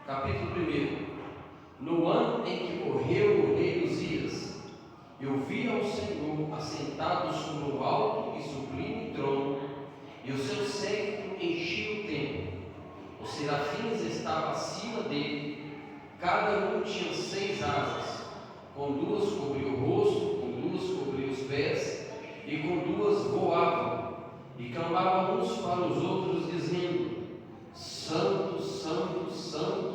Capítulo 1. No ano em que morreu o rei Uzias, eu vi ao Senhor assentado sobre o alto e sublime trono, e o seu séquito enchia o templo. Os serafins estavam acima dele, cada um tinha 6 asas, com 2 cobria o rosto, com 2 cobria os pés, e com 2 voavam, e clamavam uns para os outros, dizendo: Santo, Santo, Santo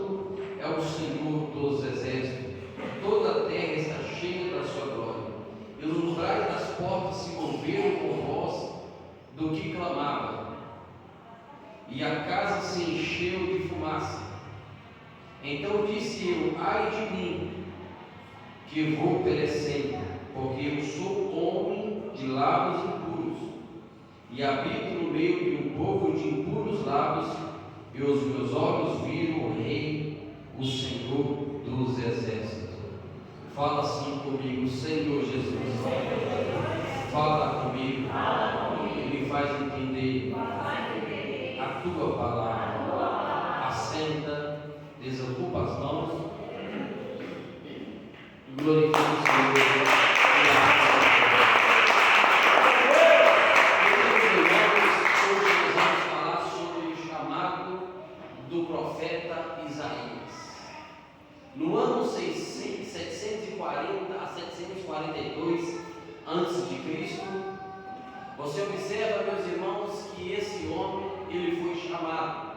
é o Senhor dos exércitos, toda a terra está cheia da sua glória. E os umbrais das portas se moveram com voz do que clamava, e a casa se encheu de fumaça. Então disse eu: ai de mim, que vou perecendo, porque eu sou homem de lábios impuros, e habito no meio de um povo de impuros lábios, e os meus olhos viram o Rei, o Senhor dos exércitos. Fala assim comigo, Senhor Jesus. Fala comigo, e me faz entender a tua palavra. Assenta, desocupa as mãos, glorifica o Senhor. Do profeta Isaías. No ano 740 a 742 a.C., você observa, meus irmãos, que esse homem, ele foi chamado.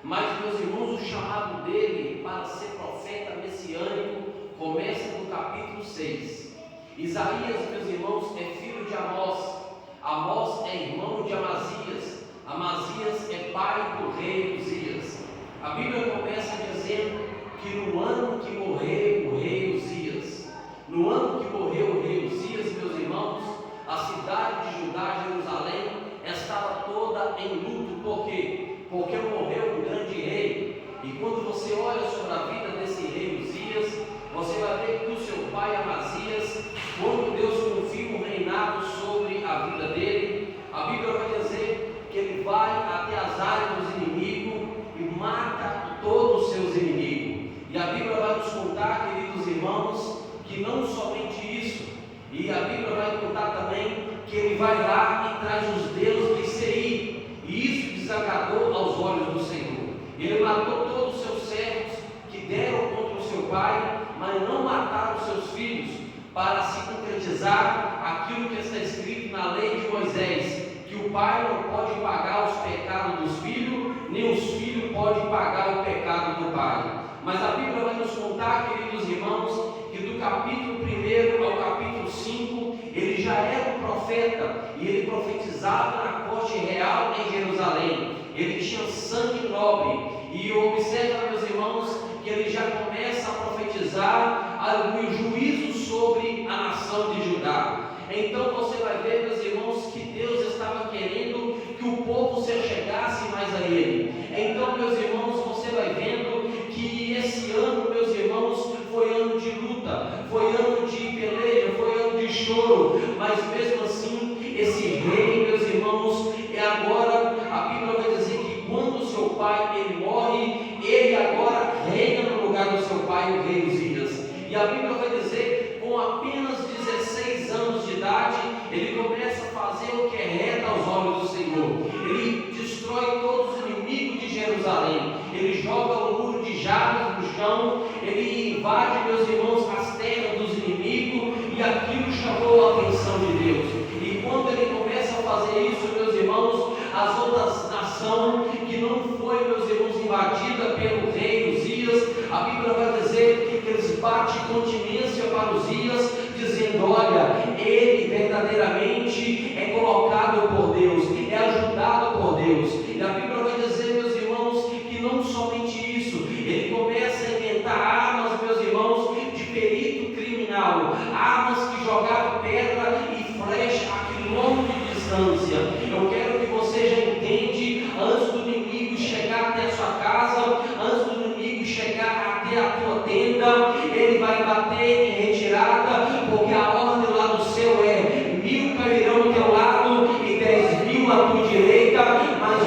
Mas, meus irmãos, o chamado dele para ser profeta messiânico começa no capítulo 6. Isaías, meus irmãos, é filho de Amós. Amós é irmão de Amazias. Amazias é pai do rei Uzias. A Bíblia começa dizendo que no ano que morreu o rei Uzias, no ano que morreu o rei Uzias, meus irmãos, a cidade de Judá, Jerusalém, estava toda em luto. Por quê? Porque morreu um grande rei. E quando você olha sobre a vida desse rei Uzias, você vai ver que o seu pai Amazias, quando Deus confia um reinado sobre a vida dele, a Bíblia vai dizer que ele vai até as áreas dos inimigos e mata todos os seus inimigos. E a Bíblia vai nos contar, queridos irmãos, que não somente isso, e a Bíblia vai contar também que ele vai lá e traz os deuses de Seir, e isso desagradou aos olhos do Senhor. Ele matou todos os seus servos que deram contra o seu pai, mas não mataram os seus filhos, para se concretizar aquilo que está escrito na lei de Moisés, que o pai não pode pagar os pecados dos filhos, nem os filhos podem pagar o pecado do pai. Mas a Bíblia vai nos contar, queridos irmãos, que do capítulo 1 ao capítulo 5, ele já era um profeta, e ele profetizava na corte real em Jerusalém. Ele tinha sangue nobre, e observa, meus irmãos, que ele já começa a profetizar o juízo sobre a nação de Judá. Então você vai ver, meus irmãos, que Deus estava querendo que o povo se achegasse mais a Ele. Então, meus irmãos, você vai vendo que esse ano, meus irmãos, foi ano de luta, foi ano de peleja, foi ano de choro, mas mesmo assim, esse rei, meus irmãos, agora a Bíblia vai dizer que quando o seu pai ele morre, ele agora reina no lugar do seu pai, o rei Uzias. E a Bíblia vai dizer, com apenas 16 anos de idade, ele começa a fazer o que é reto aos olhos do Senhor. Ele destrói todos os inimigos de Jerusalém, ele joga o muro de Jabes no chão, ele invade, meus irmãos, as terras dos inimigos, e aquilo chamou a atenção de Deus. E quando ele começa a fazer isso, meus irmãos, as outras nações que não foi, meus irmãos, invadida pelo rei Uzias, a Bíblia vai dizer que eles batem continência para Uzias, dizendo: olha, ele verdadeiramente é colocado por Deus, é ajudado por Deus. E a Bíblia vai dizer, meus irmãos, que não somente isso, ele começa a inventar armas, meus irmãos, de perito criminal, armas que jogavam pedra e flecha a quilômetros de distância. Eu quero que você já entende, antes do inimigo chegar até a sua casa, antes do inimigo chegar até a tua tenda, ele vai bater em retirada, porque a ordem lá do céu é: 1000 cairão ao teu lado e 10.000 à tua direita, mas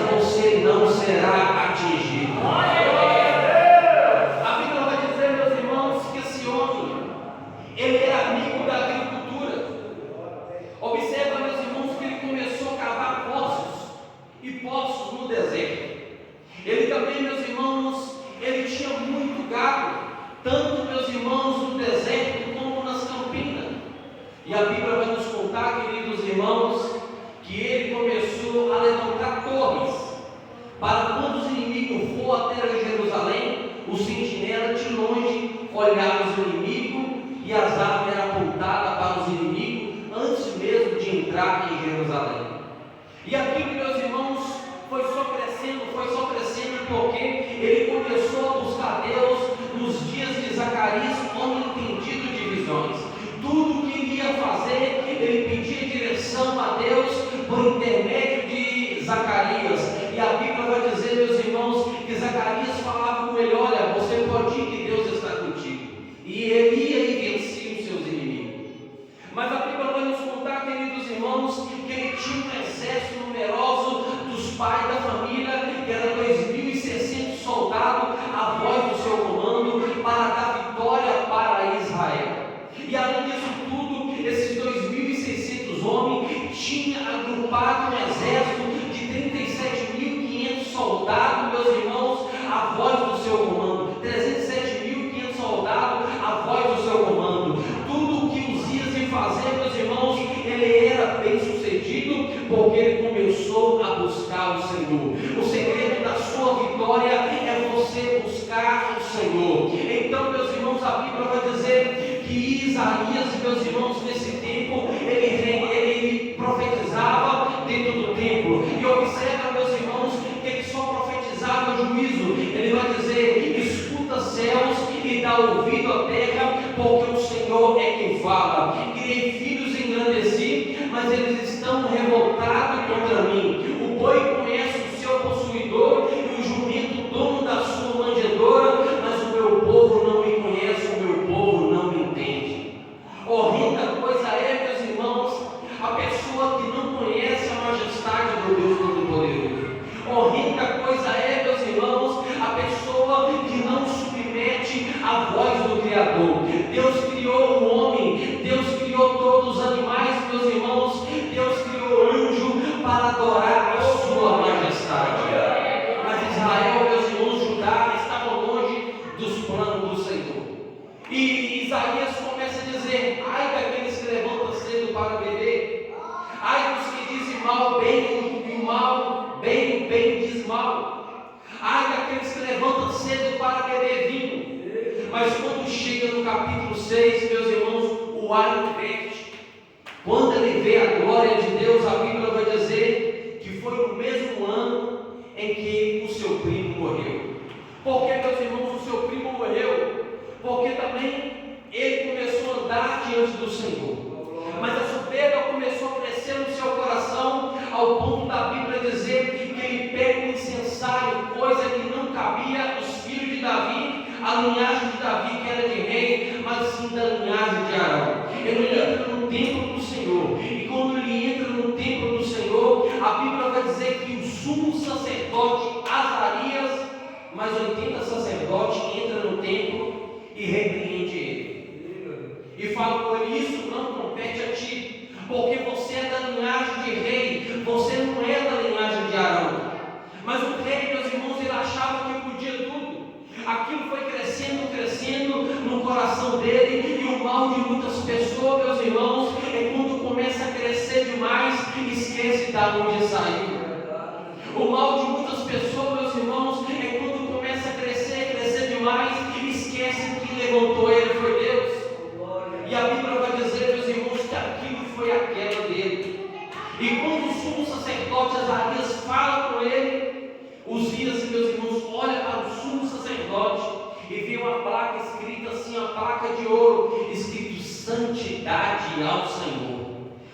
tinha muito gado, tanto, meus irmãos, no deserto como nas campinas. E a Bíblia vai nos contar, queridos irmãos, que ele começou a levantar torres, para quando os inimigos for até Jerusalém, o sentinela de longe olhava os inimigos e as armas eram apontadas para os inimigos antes mesmo de entrar em Jerusalém. E aquilo, meus irmãos, foi só crescendo, porque ele começou a buscar Deus nos dias de Zacarias, homem entendido de visões. Tudo que ele ia fazer, ele pedia direção a Deus por intermédio de Zacarias. E a Bíblia vai dizer, meus irmãos, que Zacarias falava com ele: olha, você pode ir que Deus está contigo. E ele ia e vencia os seus inimigos. Mas a Bíblia vai nos contar, queridos irmãos, que ele tinha um exército numeroso dos pais da família, que era 2.600 soldados, a voz do seu comando, para dar vitória para Israel. E além disso tudo, esses 2.600 homens tinham agrupado um exército de 37.500 soldados, meus irmãos, a voz do seu comando. 307.500 soldados, a voz do seu comando. Tudo o que Uzias ia fazer, meus irmãos, ele era bem sucedido, porque ele começou a buscar o Senhor. O segredo da sua vitória é você buscar o Senhor. Então, meus irmãos, a Bíblia vai dizer que Isaías, meus irmãos, nesse tempo, ele profetizava dentro do templo. E observa, meus irmãos, que ele só profetizava juízo. Ele vai dizer: escuta céus e dá ouvido à terra, porque o Senhor é quem fala. Criei filhos e engrandeci, mas eles estão revoltados contra mim. O boi conhece o seu possuidor e o jumento o dono da sua manjedoura, mas o meu povo não me conhece, o meu povo não me entende. Horrenda coisa é, meus irmãos, a pessoa que não conhece a majestade do Deus Todo-Poderoso. Horrenda coisa é, meus irmãos, a pessoa que não submete à voz do Criador. Deus criou o homem, Deus criou todos os animais, meus irmãos, Deus criou o anjo para adorar a sua majestade. Mas Israel, meus irmãos, Judá estava longe dos planos do Senhor. E Isaías começa a dizer: ai daqueles que levantam cedo para beber, ai dos que dizem mal bem e mal bem, bem diz mal, ai daqueles que levantam cedo para beber vinho. Mas quando chega no capítulo 6, meus irmãos, o ar inverte. Quando ele vê a glória de Deus, a Bíblia vai dizer que foi no mesmo ano em que o seu primo morreu. Por que, meus irmãos, o seu primo morreu? Porque também ele começou a andar diante do Senhor. Mas a soberba começou a crescer no seu coração, ao ponto da Bíblia dizer que ele pega um incensário, coisa que não cabia aos filhos de Davi, a linhagem de Davi, que era de rei, mas sim da linhagem de Arão. Ele entra no templo do Senhor, e quando ele entra no templo do Senhor, a Bíblia vai dizer que o sumo sacerdote Azarias, mais 80 sacerdotes, entra no templo e repreende ele. E fala com ele: isso não compete a ti, porque você é da linhagem de rei, você não é da linhagem de Arão. Mas o rei, meus irmãos, ele achava que podia tudo. Aquilo foi crescendo no coração dele, e o mal de muitas pessoas, meus irmãos, é quando começa a crescer demais e esquece da onde saiu. O mal de muitas pessoas, meus irmãos, é quando começa a crescer demais e esquece que levantou ele foi Deus. E a Bíblia vai dizer, meus irmãos, que aquilo foi a queda dele. E quando o sumo sacerdote Azarias fala com ele, Uzias, meus irmãos, olha para o sumo sacerdote e vê uma placa escrita assim, a placa de ouro, escrito santidade ao Senhor.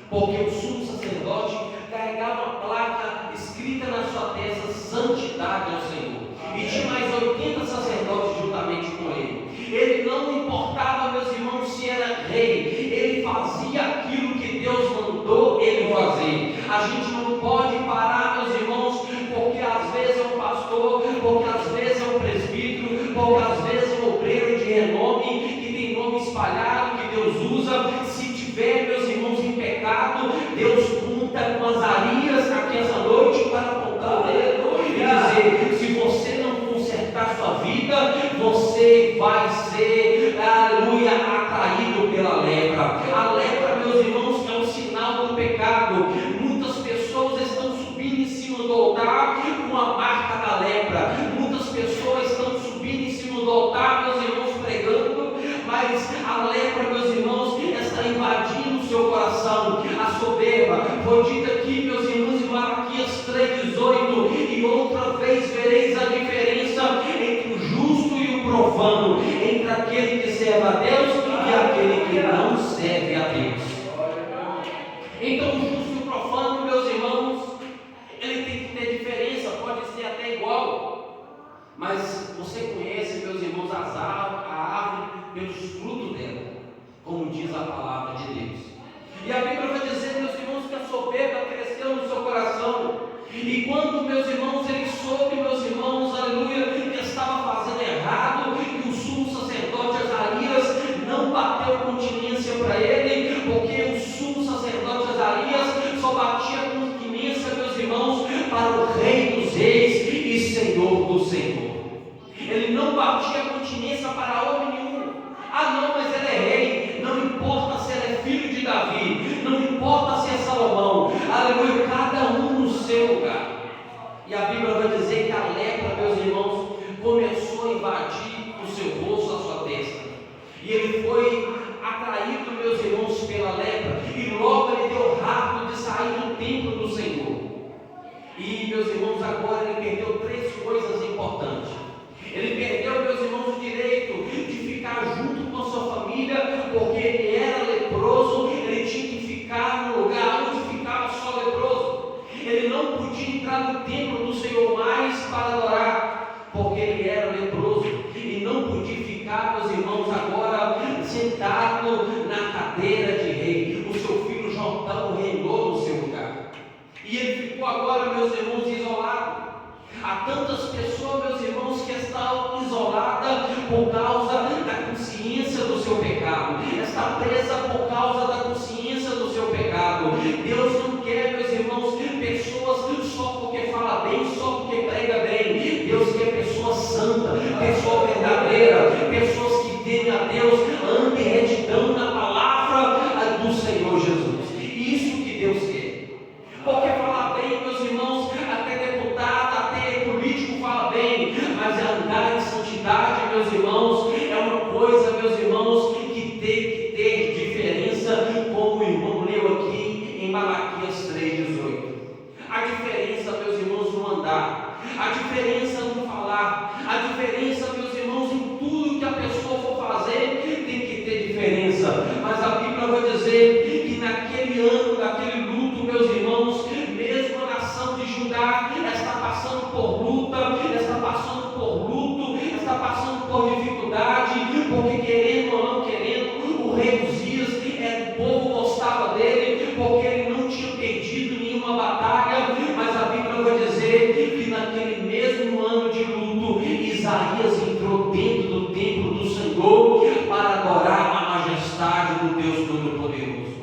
Porque o sumo sacerdote carregava uma placa escrita na sua testa, santidade ao Senhor. E tinha mais 80 sacerdotes juntamente com ele. Ele não importava, meus irmãos, se era rei, ele fazia aquilo que Deus mandou ele fazer. A gente não pode parar, meus irmãos, porque às vezes é um pastor, porque às vezes é um presbítero, porque às vezes é um obreiro de renome, que tem nome espalhado, que Deus usa. Se tiver, meus irmãos, em pecado, Deus conta com Azarias aqui essa noite para apontar o dedo e dizer: se você não consertar vai ser, aleluia, atraído pela lepra. A lepra, meus irmãos, é um sinal do pecado. Muitas pessoas estão subindo em cima do altar com a marca da lepra. Muitas pessoas estão subindo em cima do altar, meus irmãos, pregando, mas a lepra, meus irmãos, está invadindo o seu coração. A soberba foi dita aqui, meus irmãos, em Malaquias 3,18: e outra vez vereis a diferença entre o justo e o profano, entre aquele que serve a Deus e aquele que não serve a Deus. Então, o justo e o profano, meus irmãos, ele tem que ter diferença, pode ser até igual, mas você conhece, meus irmãos, a árvore pelos frutos dela, como diz a palavra de Deus. E a Bíblia vai dizer, meus irmãos, que a soberba cresceu no seu coração. E quando, meus irmãos, ele soube, meus irmãos, aleluia, que estava fazendo errado, que o sumo sacerdote Azarias não bateu continência para ele, porque o sumo sacerdote Azarias só batia continência, meus irmãos, para o Rei dos Reis e Senhor do Senhor. Ele não batia continência para homem nenhum. Ah, não, mas ele é rei. Não importa se ele é filho de Davi, não importa se é Salomão, aleluia, cada um no seu lugar. E a Bíblia vai dizer que a lepra, meus irmãos, começou a invadir o seu rosto, a sua testa, e ele foi atraído, meus irmãos, pela lepra, e logo ele deu rápido de sair do templo do Senhor. E, meus irmãos, agora ele perdeu três coisas importantes. Ele perdeu, meus irmãos, o direito de ficar junto com a sua família, porque ele era leproso. Ele tinha que ficar no lugar onde ficava só leproso. Ele não podia entrar no templo do Senhor mais para adorar, porque ele era leproso. E não podia ficar, meus irmãos, agora sentado na cadeira de rei. O seu filho Jotão reinou no seu lugar. E ele ficou agora, meus irmãos, isolado. Há tantas pessoas, meus irmãos, que estão isoladas por causa da consciência do seu pecado. Está presa por causa da consciência do seu pecado. Deus não quer, meus irmãos, pessoas só porque fala bem, só porque prega bem. Deus quer pessoa santa, pessoa verdadeira, pessoas que temem a Deus, andem em retidão na palavra do Senhor Jesus. Isso que Deus quer. Porque falar bem, meus irmãos, até deputado, até político fala bem, mas andar em santidade, meus irmãos, é uma coisa, meus irmãos, que tem que ter diferença, como o irmão leu aqui em Malaquias 3,18. A diferença, meus irmãos, no andar, a diferença no falar, a diferença, meus irmãos, em tudo que a pessoa for fazer, tem que ter diferença. Mas a Bíblia vai dizer que naquele ano, naquele luto, meus irmãos, mesmo a nação de Judá está passando por luta, está passando por luto, está passando por dificuldade, porque querendo ou não querendo, o rei Uzias, o povo gostava dele, porque ele não tinha perdido nenhuma batalha. Mas a Bíblia vai dizer que naquele mesmo ano de luto, Isaías entrou dentro do templo do Senhor para adorar a majestade do Deus Todo-Poderoso.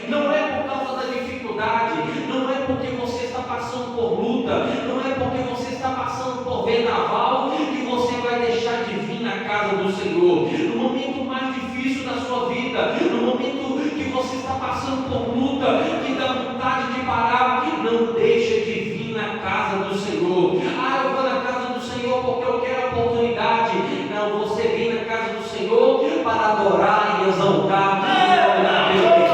Não é por causa da dificuldade, não é porque você está passando por luta, não é porque você está passando por vendaval que você vai deixar de vir na casa do Senhor. No momento mais difícil da sua vida, no momento que você está passando por luta, que dá vontade de parar, não deixa de vir na casa do Senhor. Ah, eu vou na casa do Senhor porque eu quero a oportunidade. Não, você vem na casa do Senhor para adorar e exaltar o nome de Deus.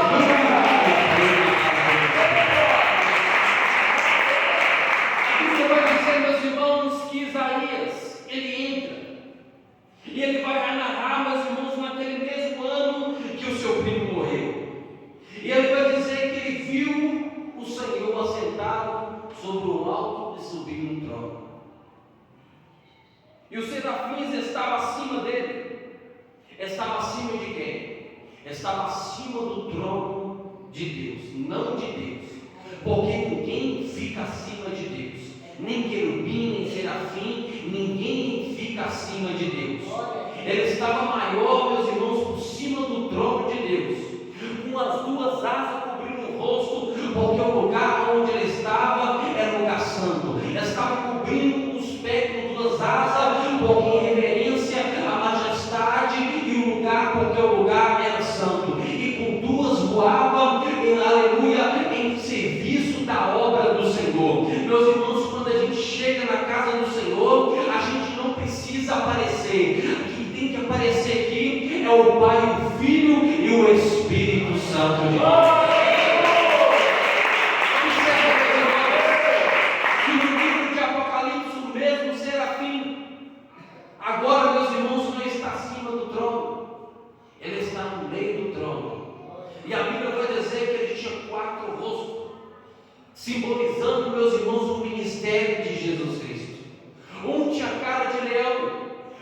E ele vai narrar, meus irmãos, naquele mesmo ano que o seu primo morreu. E ele vai dizer que ele viu o Senhor assentado sobre o alto e subindo no trono. E os serafins estavam acima dele. Estava acima de quem? Estava acima do trono de Deus, não de Deus. Porque ninguém fica acima de Deus. Nem querubim, nem serafim, ninguém fica acima de Deus. Ele estava maior, meus irmãos, por cima do trono de Deus, com as duas asas cobrindo o rosto, porque o lugar onde ele estava era um lugar santo. Ele estava cobrindo os pés com duas asas, porque em reverência à majestade o Pai, o Filho e o Espírito Santo de Deus. Que no livro de Apocalipse o mesmo serafim, agora, meus irmãos, não está acima do trono, ele está no meio do trono. E a Bíblia vai dizer que ele tinha 4 rostos, simbolizando, meus irmãos, o ministério de Jesus Cristo. Um tinha cara de leão,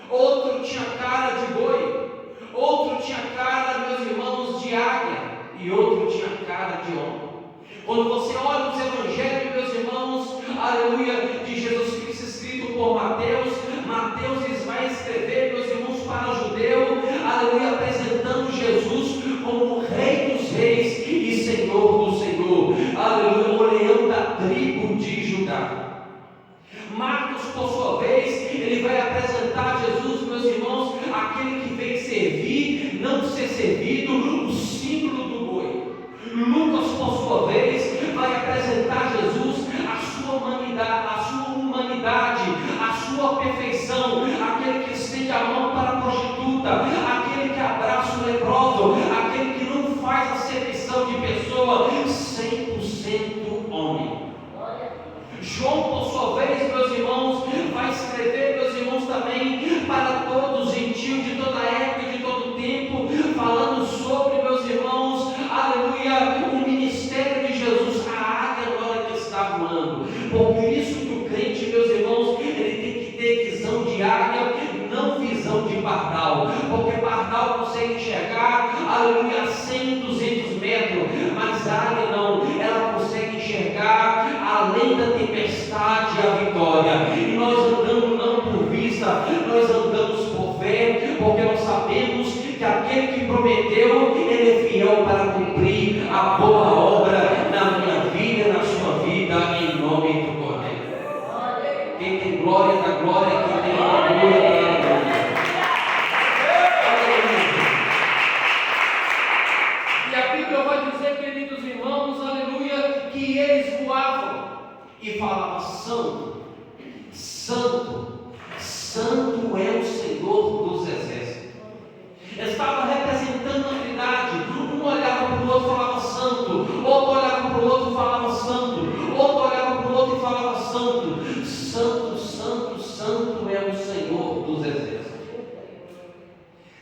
outro tinha cara de boi, outro tinha cara, meus irmãos, de águia, e outro tinha cara de homem. Quando você olha os evangelhos, meus irmãos, aleluia, de Jesus Cristo, escrito por Mateus vai escrever, meus irmãos, para o judeu, aleluia, apresentando Jesus como o Rei dos Reis e Senhor do Senhor, aleluia, o leão da tribo de Judá. Marcos, por sua vez, ele vai apresentar Jesus, meus irmãos, aquele que veio servir, não ser servido, o símbolo do boi. Lucas, por sua vez, vai apresentar Jesus, a sua humanidade, a sua perfeição, aquele que estende a mão para a prostituta, aquele que abraça o leproso, aquele que não faz acepção de pessoa, 100% homem. João, por sua vez, meus irmãos, vai escrever, meus irmãos, também para todos os gentios de toda época e de todo tempo, falando sobre, meus irmãos, aleluia, o ministério de Jesus, a águia na hora que está voando. Por isso que o crente, meus irmãos, ele tem que ter visão de águia, não visão de pardal, porque pardal consegue enxergar, aleluia, a 100, 200 metros, mas a águia não, ela consegue enxergar além da tempestade a vitória. E nós andamos não por vista, nós andamos por fé, porque nós sabemos que aquele que prometeu, ele é fiel para cumprir a boa obra na minha vida, na sua vida, em nome do Cordeiro. Quem tem glória da glória, quem tem orgulho da glória. E a Bíblia vai dizer, queridos irmãos, aleluia, que eles voavam e falavam: Santo, Santo, Santo é o Senhor dos Exércitos. Estava representando a Trindade. Um olhava para o outro e falava santo, outro olhava para o outro e falava santo, outro olhava para o outro e falava santo. Santo, santo, santo é o Senhor dos Exércitos.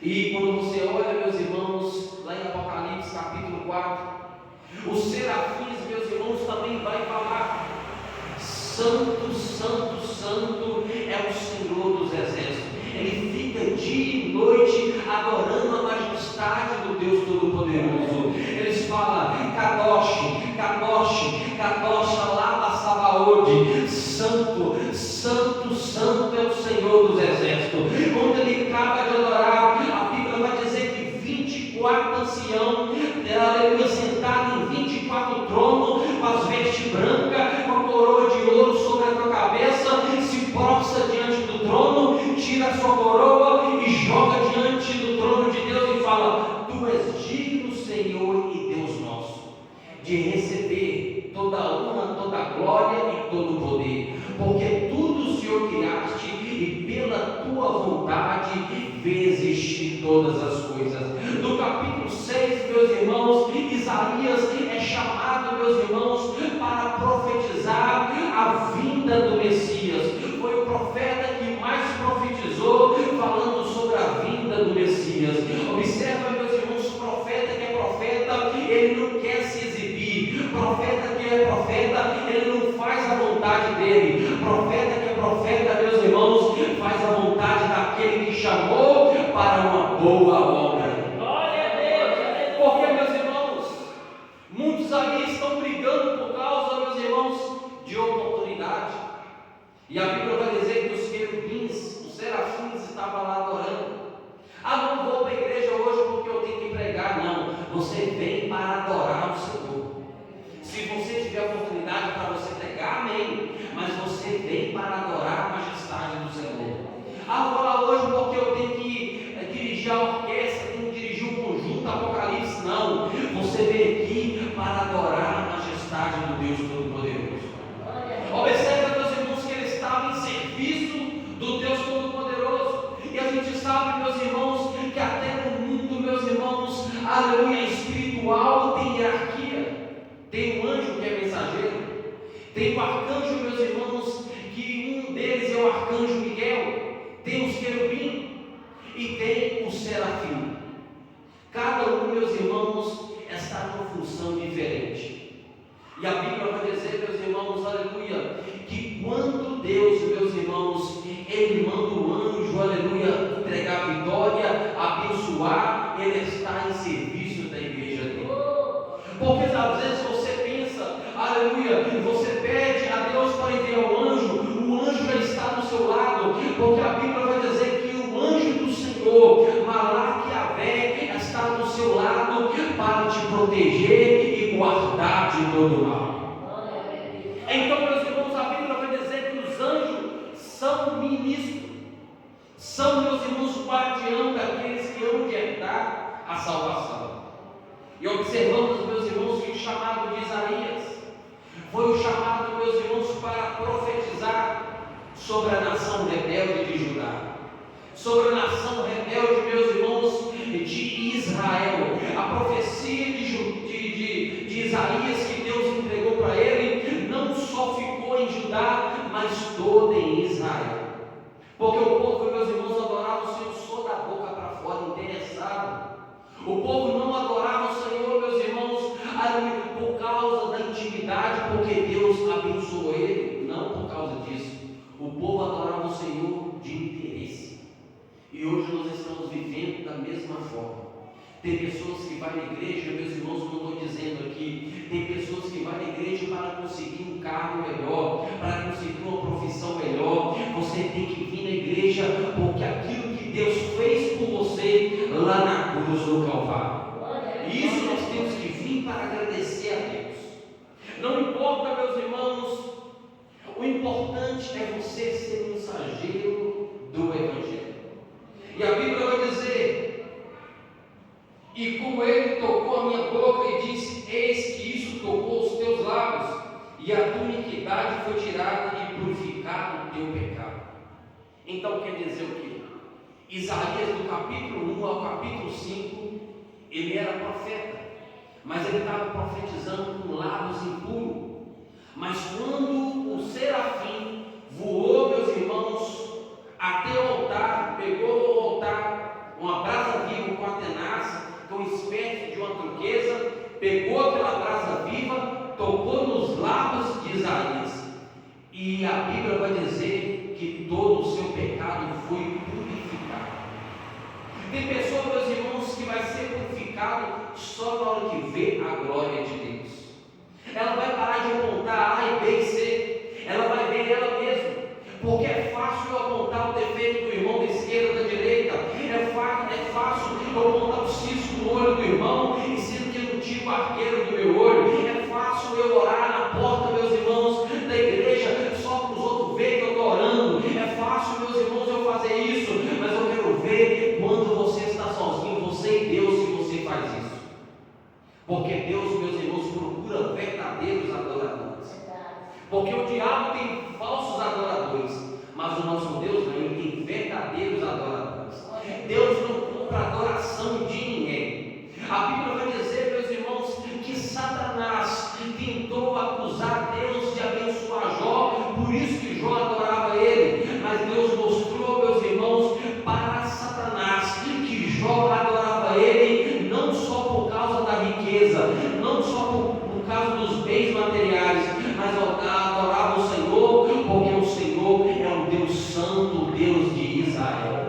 E quando você olha, meus irmãos, lá em Apocalipse capítulo 4, os serafins, meus irmãos, também vai falar: Santo, santo, santo é o Senhor dos Exércitos. Ele fica dia e noite adorando a majestade do Deus Todo-Poderoso. Eles falam: Kadosh, Kadosh, Kadosh, Alaba Sabaoth. Santo, santo, santo é o Senhor dos Exércitos. Quando ele acaba de adorar, a Bíblia vai dizer que 24 anciãos, aleluia, sentados em 24 tronos, com as vestes brancas, com a coroa de ouro sobre a tua cabeça, se prostra diante do trono, tira a sua coroa e joga diante do trono de Deus e fala: Tu és digno, Senhor e Deus nosso, de receber toda a honra, toda a glória e todo o poder, porque tudo o Senhor criaste e pela tua vontade fez todas as coisas. No capítulo 6, meus irmãos, Isaías é chamado, meus irmãos, para profetizar a vinda do Messias. Foi o profeta que mais profetizou, falando sobre a vinda do Messias. Observa, meus irmãos, profeta que é profeta, ele não quer se exibir. Profeta que é profeta, ele não faz a vontade dele. Profeta que é profeta, meus irmãos, faz a vontade daquele que chamou para uma boa obra. Glória a Deus. Porque, meus irmãos, muitos ali estão brigando por causa, meus irmãos, de oportunidade. E a Bíblia vai dizer que os querubins, os serafins, estavam lá adorando. Ah, não vou para a igreja hoje porque eu tenho que pregar. Não, você vem para adorar o Senhor. Se você tiver oportunidade para você pregar, amém, mas você vem para adorar a majestade do Senhor. Ah, vou lá hoje porque eu tenho que dirigir a orquestra, tenho que dirigir o conjunto Apocalipse. Não, você vem aqui para adorar a majestade do Deus Todo-Poderoso. Observe, meus irmãos, que ele estava em serviço do Deus Todo-Poderoso. E a gente sabe, meus irmãos, que até no mundo, e tem o serafim. Cada um, meus irmãos, está numa função diferente. E a Bíblia vai dizer, meus irmãos, aleluia, que quando Deus, meus irmãos, Ele manda o anjo, aleluia, entregar vitória, abençoar, Ele está em serviço da igreja dele. Porque às vezes você pensa, aleluia, você pede a Deus para enviar o anjo já está do seu lado, porque a Bíblia vai dizer que o anjo do Senhor, Malach Yahvé, está do seu lado para te proteger e guardar de todo mal. Então, meus irmãos, a Bíblia vai dizer que os anjos são ministros, são, meus irmãos, o guardião daqueles que hão de herdar a salvação. E observamos, meus irmãos, que o chamado de Isaías foi o chamado, meus irmãos, para profetizar sobre a nação rebelde de Judá, sobre a nação rebelde, meus irmãos, de Israel. A profecia de Isaías que Deus entregou para ele não só ficou em Judá, mas toda em Israel. Porque o povo, meus irmãos, adorava o Senhor só da boca para fora, interessado. O povo não adorava o Senhor, meus irmãos, por causa da intimidade, porque Deus abençoou ele, não por causa disso. O povo adorava o Senhor de interesse. E hoje nós estamos vivendo da mesma forma. Tem pessoas que vão na igreja, meus irmãos, não estou dizendo aqui, tem pessoas que vão na igreja para conseguir um carro melhor, para conseguir uma profissão melhor. Você tem que vir na igreja porque aquilo que Deus fez por você lá na cruz do Calvário. E isso nós temos que vir para agradecer a Deus. Não importa, meus irmãos, o importante é você ser mensageiro do Evangelho. E a Bíblia vai dizer: e como ele tocou a minha boca e disse: eis que isso tocou os teus lábios, e a tua iniquidade foi tirada e purificado o teu pecado. Então quer dizer o quê? Isaías, do capítulo 1 ao capítulo 5, ele era profeta, mas ele estava profetizando com lábios impuros. Mas quando o serafim voou, meus irmãos, até o altar, pegou o altar, uma brasa viva com a tenaça, com uma espécie de uma turquesa, pegou aquela brasa viva, tocou nos lábios de Isaías, e a Bíblia vai dizer que todo o seu pecado foi purificado. Tem pessoa, meus irmãos, que vai ser purificado só na hora que vê a glória de Deus. Ela vai parar de apontar A e B e C, ela vai ver ela mesma, porque é fácil eu apontar o defeito do irmão da esquerda, da direita, é fácil eu apontar o cisco no olho do irmão, e sendo que eu não tiro o arqueiro do meu olho. É fácil eu orar na porta, meus irmãos, da igreja, só para os outros verem que eu estou orando. É fácil, meus irmãos, eu fazer isso, mas eu quero ver quando você está sozinho, você e Deus, se você faz isso. Porque Deus, meus irmãos, procura verdadeiros adoradores. Porque o diabo tem falsos adoradores, mas o nosso Deus não, ele tem verdadeiros adoradores. Deus não compra adoração de ninguém. A Bíblia vai dizer, meus irmãos, que Satanás tentou acusar Deus de abençoar Jó, por isso que Jó adorava ele. Mas Deus mostrou, meus irmãos, para Satanás que Jó adorava ele não só por causa da riqueza, não só por causa dos bens materiais, mas adorava o Senhor, porque o Senhor é o Deus Santo, o Deus de Israel.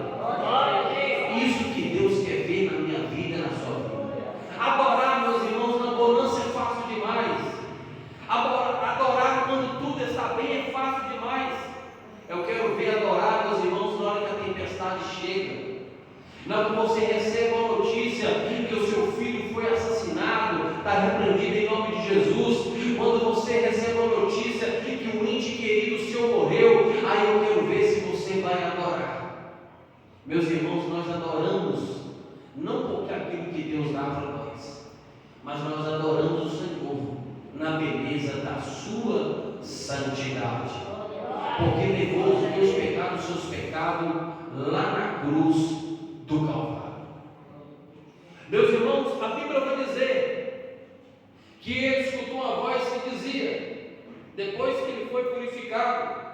Isso que Deus quer ver na minha vida e na sua vida. Adorar, meus irmãos, na bonança é fácil demais. Adorar quando tudo está bem é fácil demais. Eu quero ver adorar, meus irmãos, na hora que a tempestade chega. Na hora que você recebe uma notícia que o seu filho foi assassinado, está repreendido em nome de Jesus. Quando você recebe uma notícia que um ente querido seu morreu, aí eu quero ver se você vai adorar. Meus irmãos, nós adoramos não porque aquilo que Deus dá para nós, mas nós adoramos o Senhor na beleza da sua santidade, porque levou os meus pecados, os seus pecados lá na cruz do Calvário. Meus irmãos, a Bíblia vai dizer que ele escutou uma voz que dizia, depois que ele foi purificado,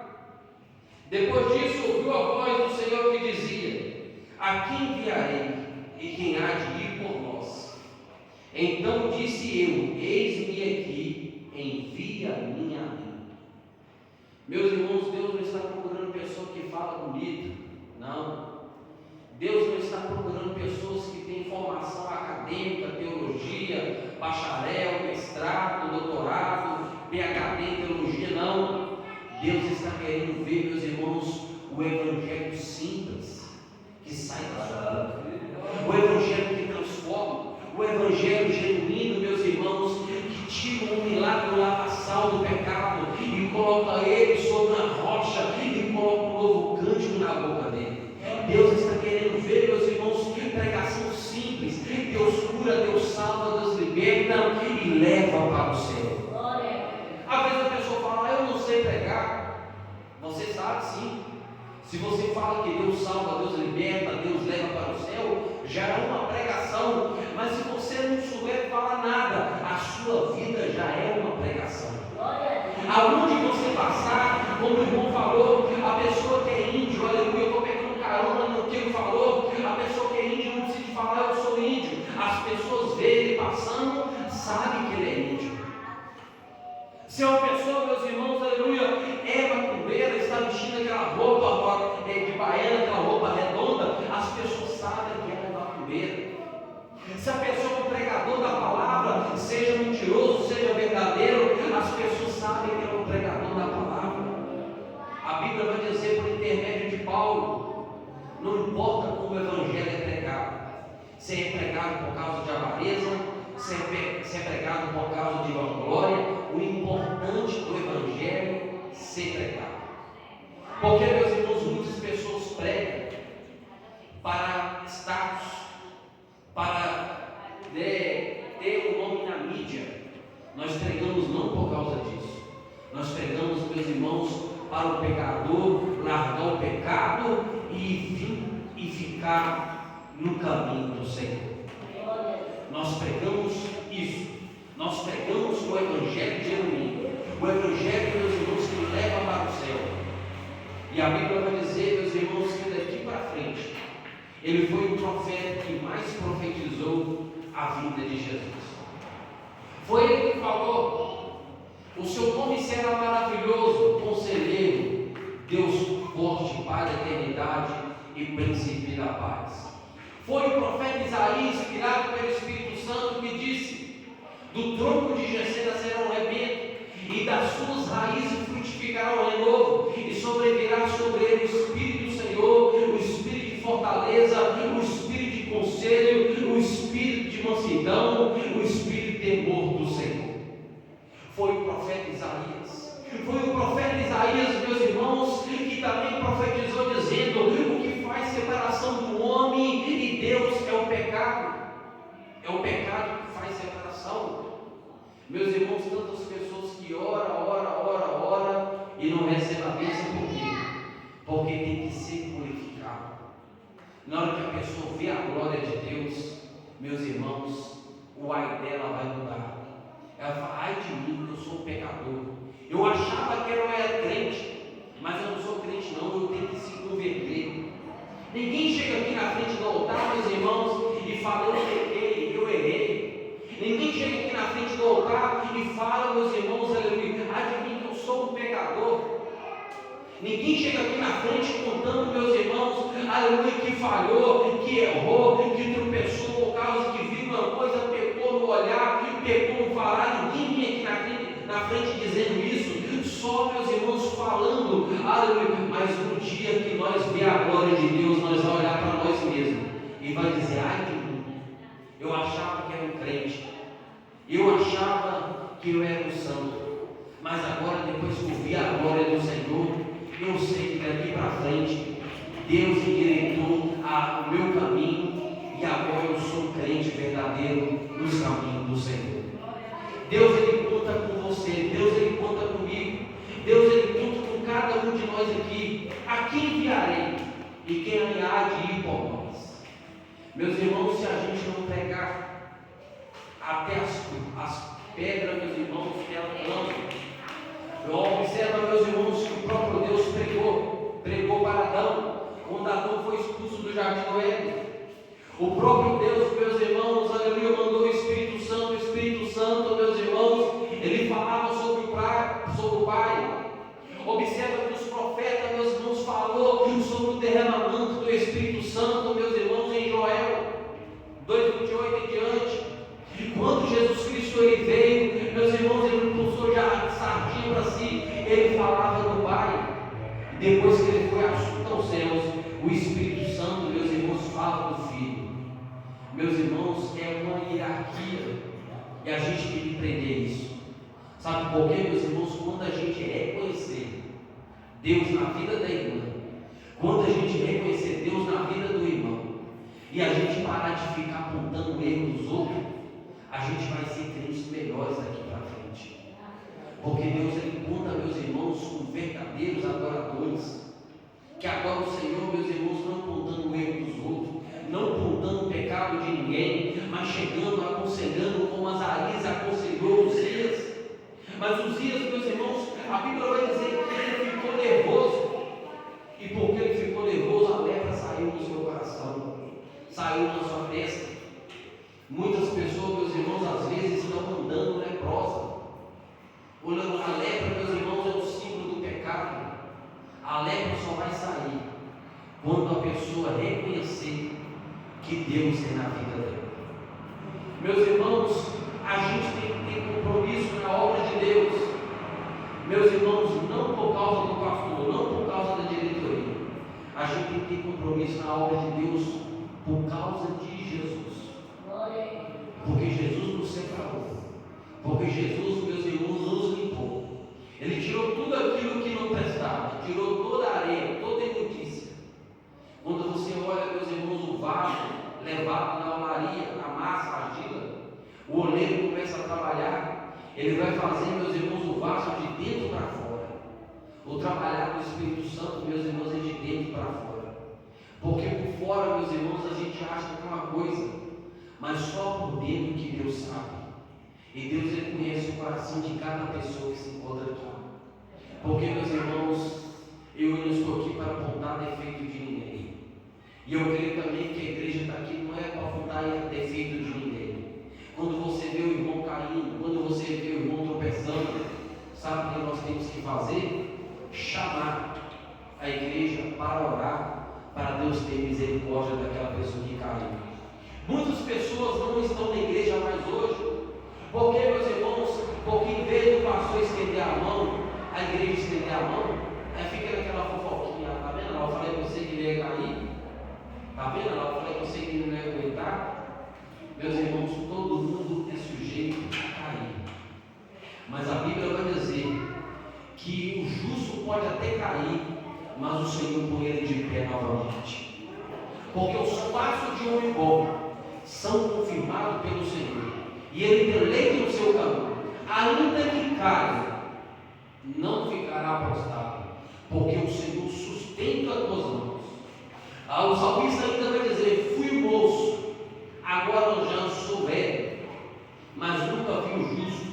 depois disso ouviu a voz do Senhor que dizia: a quem enviarei? E quem há de ir por nós? Então disse eu: eis-me aqui, envia-me a mim. Meus irmãos, Deus não está procurando pessoa que fala bonito, não. Deus não está procurando pessoas que têm formação acadêmica, teologia, bacharel, mestrado, doutorado, PhD em teologia, não. Deus está querendo ver, meus irmãos, o evangelho simples que sai da sua boca, o evangelho que transforma, o evangelho genuíno, meus irmãos, que tira um milagre lavação do pecado e coloca ele sobre a rocha e coloca um novo cântico na boca dele. Deus está querendo ver, meus irmãos, pregação simples. Deus cura, Deus salva, Deus liberta e leva para o céu. Às vezes a pessoa fala: eu não sei pregar. Você sabe sim. Se você fala que Deus salva, Deus liberta, Deus leva para o céu, já é uma pregação. Mas se você não souber falar nada, a sua vida já é uma pregação. Aonde você passar, como o irmão falou, a pessoa que é índio, aleluia, eu estou pegando carona no que ele falou, a pessoa que é índio não precisa falar: eu sou índio. As pessoas veem ele passando, sabem que ele é índio. Se uma pessoa, meus irmãos, aleluia, é macumbeira, está vestindo aquela roupa de baiana, aquela roupa redonda, as pessoas sabem que ela é macumbeira. Se a pessoa é um pregador da palavra, seja mentiroso, seja verdadeiro, as pessoas sabem que é um pregador da palavra. A Bíblia vai dizer por intermédio de Paulo: não importa como o evangelho é pregado, se é pregado por causa de avareza, se é pregado por causa de vanglória, o importante do evangelho é ser pregado. Porque, meus irmãos, muitas pessoas pregam para status, para ter um nome na mídia. Nós pregamos não por causa disso. Nós pregamos, meus irmãos, para o pecador largar o pecado e ficar no caminho do Senhor. Nós pregamos isso. Nós pregamos o evangelho genuíno, o evangelho, meus irmãos, que leva para o céu. E a Bíblia vai dizer, meus irmãos, que daqui para frente ele foi o profeta que mais profetizou a vinda de Jesus. Foi ele que falou: o seu nome será maravilhoso, conselheiro, Deus forte, Pai da eternidade e príncipe da paz. Foi o profeta Isaías, inspirado pelo Espírito Santo, que disse: do tronco de Jessé nascerá um rebento, e das suas raízes frutificará um renovo, e sobrevirá sobre ele o Espírito do Senhor, o Espírito de fortaleza, o Espírito de conselho, o Espírito de mansidão, o Espírito de temor do Senhor. Foi o profeta Isaías. Foi o profeta Isaías, meus irmãos, que também profetizou dizendo: o que faz separação do homem e Deus é o pecado. É o pecado que faz separação. Meus irmãos, tantas pessoas que ora e não recebem a bênção. Por quê? Porque tem que ser purificado. Na hora que a pessoa vê a glória de Deus, meus irmãos, o ai dela vai mudar. Ela fala: ai de mim, que eu sou um pecador. Eu achava que eu era crente, mas eu não sou crente não, eu tenho que se converter. Ninguém chega aqui na frente do altar, meus irmãos, e fala: eu pequei, eu errei. Ninguém chega aqui na frente do altar e fala, meus irmãos, aleluia, ai de mim que eu sou um pecador. Ninguém chega aqui na frente contando, meus irmãos, aleluia, que falhou, que errou, que tropeçou por causa que viu uma coisa, pecou no olhar, pecou no falar. Ninguém vem aqui na frente dizendo isso, só, meus irmãos, falando, aleluia. Mas no dia que nós ver a glória de Deus, nós vamos olhar para nós mesmos e vai dizer: ai de mim, eu achava que era um crente, eu achava que eu era um santo, mas agora, depois que eu vi a glória do Senhor, eu sei que daqui para frente Deus endireitou o meu caminho e agora eu sou um crente verdadeiro nos caminhos do Senhor. Deus, Ele conta com você, Deus, Ele conta comigo, Deus, Ele conta com cada um de nós aqui. A quem enviarei e quem há de ir por nós? Meus irmãos, se a gente não pegar até as pedras, meus irmãos, que ela clama. Observa, meus irmãos, que o próprio Deus pregou para Adão, quando Adão foi expulso do jardim do Éden. O próprio Deus, meus irmãos, aleluia, mandou o Espírito Santo, meus irmãos, ele falava sobre o Pai. Observa que os profetas, meus irmãos, falou sobre o derramamento do Espírito Santo, meus irmãos, em Joel 2:28 em diante. E quando Jesus Cristo ele veio, meus irmãos, ele não puxou já sardinha para si, ele falava do Pai. E depois que ele foi assunto aos céus, o Espírito Santo, meus irmãos, fala do Filho. Meus irmãos, é uma hierarquia e a gente tem que aprender isso. Sabe por quê, meus irmãos? Quando a gente reconhecer Deus na vida da irmã, quando a gente reconhecer Deus na vida do irmão, e a gente parar de ficar apontando o erro dos outros, a gente vai ser crentes melhores daqui para frente. Porque Deus ele conta, meus irmãos, com verdadeiros adoradores. Que agora o Senhor, meus irmãos, não apontando o erro dos outros, não apontando o pecado de ninguém, mas chegando, aconselhando como Azarias aconselhou Uzias. Mas Uzias, meus irmãos, a Bíblia vai dizer que ele ficou nervoso. E porque ele ficou nervoso, a lepra saiu do seu coração, saiu da sua testa. Muitas pessoas, meus irmãos, às vezes estão andando leprosa. A lepra, meus irmãos, é o símbolo do pecado. A lepra só vai sair quando a pessoa reconhecer que Deus é na vida dela. Meus irmãos, a gente tem que ter compromisso na obra de Deus. Meus irmãos, não por causa do pastor, não por causa da diretoria. A gente tem que ter compromisso na obra de Deus por causa de Jesus. Porque Jesus nos separou. Porque Jesus, meus irmãos, nos limpou. Ele tirou tudo aquilo que não prestava, tirou toda a areia, toda a imundícia. Quando você olha, meus irmãos, o vaso levado na olaria, na massa, a argila, o oleiro começa a trabalhar, ele vai fazer, meus irmãos, o vaso de dentro para fora. O trabalhar do Espírito Santo, meus irmãos, é de dentro para fora. Porque por fora, meus irmãos, a gente acha que é uma coisa, mas só por dentro que Deus sabe. E Deus ele conhece o coração de cada pessoa que se encontra aqui. Porque, meus irmãos, eu não estou aqui para apontar defeito de ninguém. E eu creio também que a igreja está aqui não é para apontar defeito de ninguém. Quando você vê o irmão caindo, quando você vê o irmão tropeçando, sabe o que nós temos que fazer? Chamar a igreja para orar, para Deus ter misericórdia daquela pessoa que caiu. Muitas pessoas não estão na igreja mais hoje. Porque, meus irmãos, porque em vez do pastor estender a mão, a igreja estender a mão, aí fica naquela fofoquinha, tá vendo? Eu falei para você que ele ia cair, tá vendo? Eu falei para você que ele não ia aguentar. Meus irmãos, todo mundo é sujeito a cair, mas a Bíblia vai dizer que o justo pode até cair, mas o Senhor põe ele de pé novamente. Porque os passos de um homem bom são confirmados pelo Senhor. E ele deleita o seu caminho, ainda que caia, não ficará prostrado, porque o Senhor sustenta as tuas mãos. O salmista ainda vai dizer: fui moço, agora eu já sou velho, mas nunca vi o justo,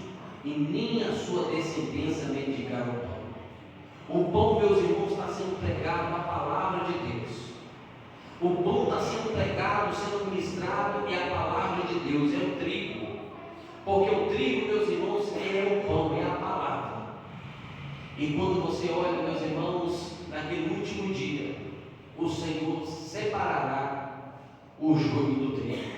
e nem a sua descendência mendigar o pão. O pão, meus irmãos, está sendo pregado na palavra de Deus. O pão está sendo pregado, sendo ministrado, e a palavra de Deus é o trigo. Porque o trigo, meus irmãos, é o pão, é a palavra. E quando você olha, meus irmãos, naquele último dia, o Senhor separará o joio do trigo.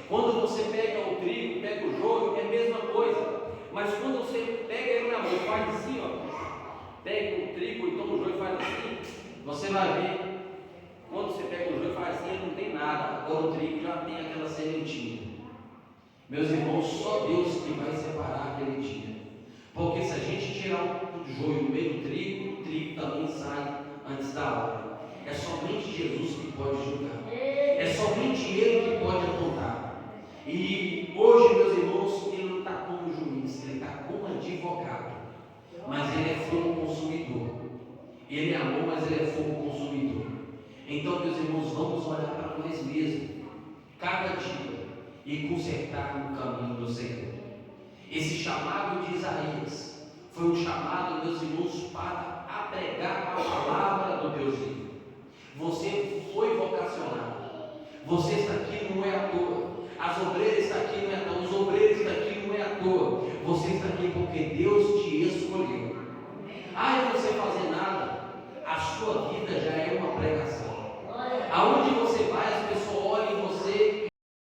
Quando você pega o trigo, pega o joio, é a mesma coisa. Mas quando você pega ele na mão e faz assim, ó, pega o trigo, então o joio faz assim, você vai ver. Quando você pega o joio e faz assim, ele não tem nada. Agora o trigo já tem aquela sementinha. Meus irmãos, só Deus que vai separar aquele dia. Porque se a gente tirar o joio no meio do trigo, o trigo também sai antes da hora. É somente Jesus que pode julgar. É somente Ele que pode apontar. E hoje, meus irmãos, Ele não está como juiz, Ele está como advogado. Mas Ele é fogo consumidor. Ele é amor, mas Ele é fogo consumidor. Então, meus irmãos, vamos olhar para nós mesmos, cada dia, e consertar no caminho do Senhor. Esse chamado de Isaías foi um chamado, meus irmãos, para pregar a palavra do Deus vivo. Você foi vocacionado. Você está aqui não sua vida já